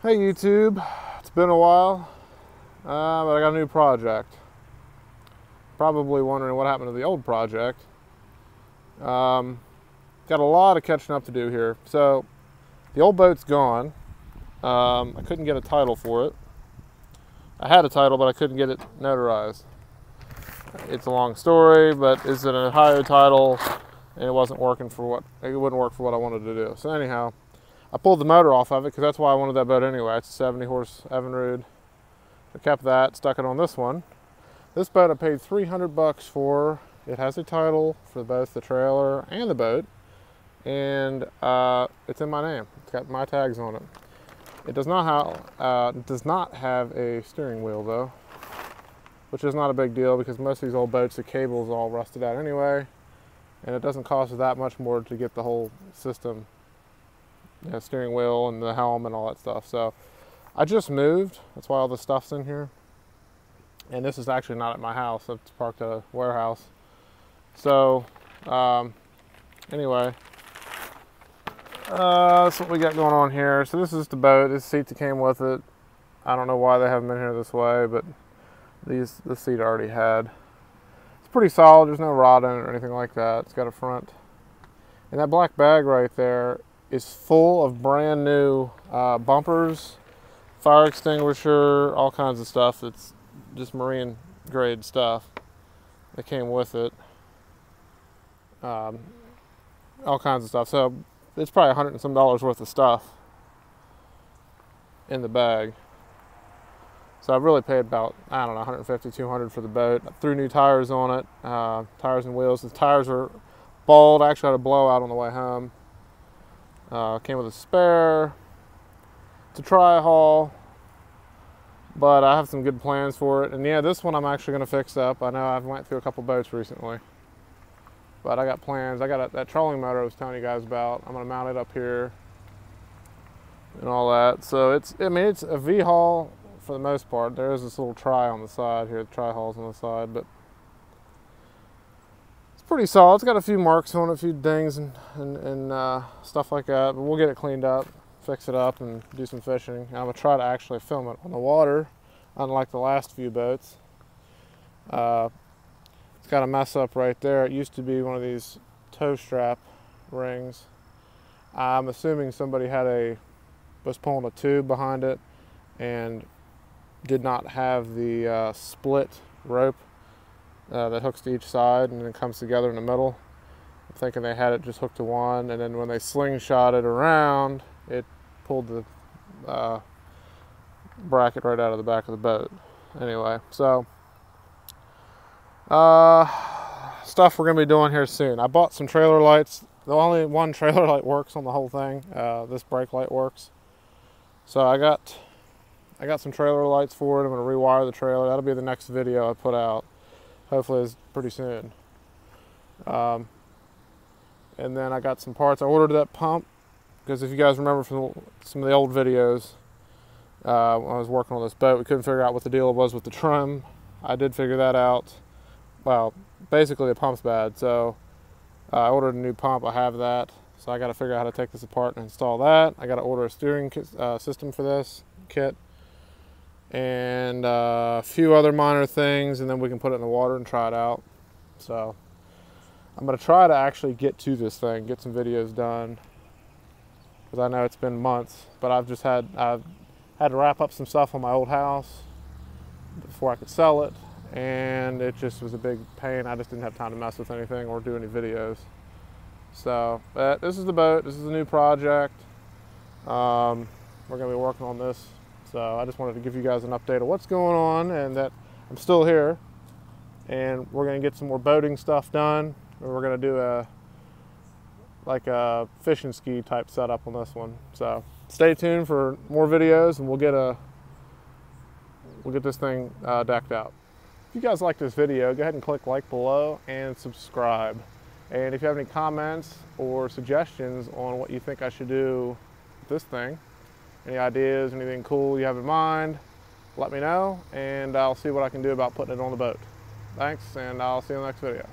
Hey YouTube, it's been a while, but I got a new project. Probably wondering what happened to the old project. Got a lot of catching up to do here. So, the old boat's gone. I couldn't get a title for it. I had a title, but I couldn't get it notarized. It's a long story, but it's an Ohio title, and it wouldn't work for what I wanted to do. So anyhow, I pulled the motor off of it because that's why I wanted that boat anyway. It's a 70 horse Evinrude. I kept that, stuck it on this one. This boat I paid 300 bucks for. It has a title for both the trailer and the boat, and it's in my name. It's got my tags on it. It does not have a steering wheel though, which is not a big deal because most of these old boats, the cable's all rusted out anyway, and it doesn't cost that much more to get the whole system. Steering wheel and the helm and all that stuff. So I just moved, that's why all the stuff's in here, and this is actually not at my house. It's parked at a warehouse. So anyway, that's what we got going on here. So this is the boat. This seat that came with it, I don't know why they haven't been here this way, but this seat I already had. It's pretty solid. There's no rod in it or anything like that. It's got a front, and that black bag right there is full of brand new bumpers, fire extinguisher, all kinds of stuff that's just marine grade stuff that came with it. All kinds of stuff. So it's probably $100 and some worth of stuff in the bag. So I really paid about, I don't know, 150, 200 for the boat. I threw new tires on it, tires and wheels. The tires were bald. I actually had a blowout on the way home. Came with a spare. It's a tri-haul, but I have some good plans for it. And yeah, this one I'm actually going to fix up. I know I've went through a couple boats recently, but I got plans. I got that trolling motor I was telling you guys about. I'm going to mount it up here and all that. So it's a V-haul for the most part. There is this little tri on the side here, the tri-hauls on the side, but pretty solid. It's got a few marks on it, a few dings and stuff like that, but we'll get it cleaned up, fix it up, and do some fishing. And I'm gonna try to actually film it on the water, unlike the last few boats. It's got a mess up right there. It used to be one of these tow strap rings. I'm assuming somebody was pulling a tube behind it and did not have the split rope that hooks to each side and then comes together in the middle. I'm thinking they had it just hooked to one, and then when they slingshot it around, it pulled the bracket right out of the back of the boat. Anyway, so stuff we're going to be doing here soon. I bought some trailer lights. The only one trailer light works on the whole thing. This brake light works. So I got some trailer lights for it. I'm going to rewire the trailer. That'll be the next video I put out. Hopefully it's pretty soon. And then I got some parts. I ordered that pump because if you guys remember from some of the old videos, when I was working on this boat, we couldn't figure out what the deal was with the trim. I did figure that out. Well, basically the pump's bad, so I ordered a new pump. I have that, so I got to figure out how to take this apart and install that. I got to order a steering system for this kit, and a few other minor things, and then we can put it in the water and try it out. So I'm going to try to actually get to this thing, get some videos done, because I know it's been months, but I've had to wrap up some stuff on my old house before I could sell it, and it just was a big pain. I just didn't have time to mess with anything or do any videos. So, but this is the boat. This is a new project. We're going to be working on this. So I just wanted to give you guys an update of what's going on and that I'm still here. And we're going to get some more boating stuff done. And we're going to do a fishing ski type setup on this one. So stay tuned for more videos, and we'll get this thing decked out. If you guys like this video, go ahead and click like below and subscribe. And if you have any comments or suggestions on what you think I should do with this thing, any ideas, anything cool you have in mind, let me know, and I'll see what I can do about putting it on the boat. Thanks, and I'll see you in the next video.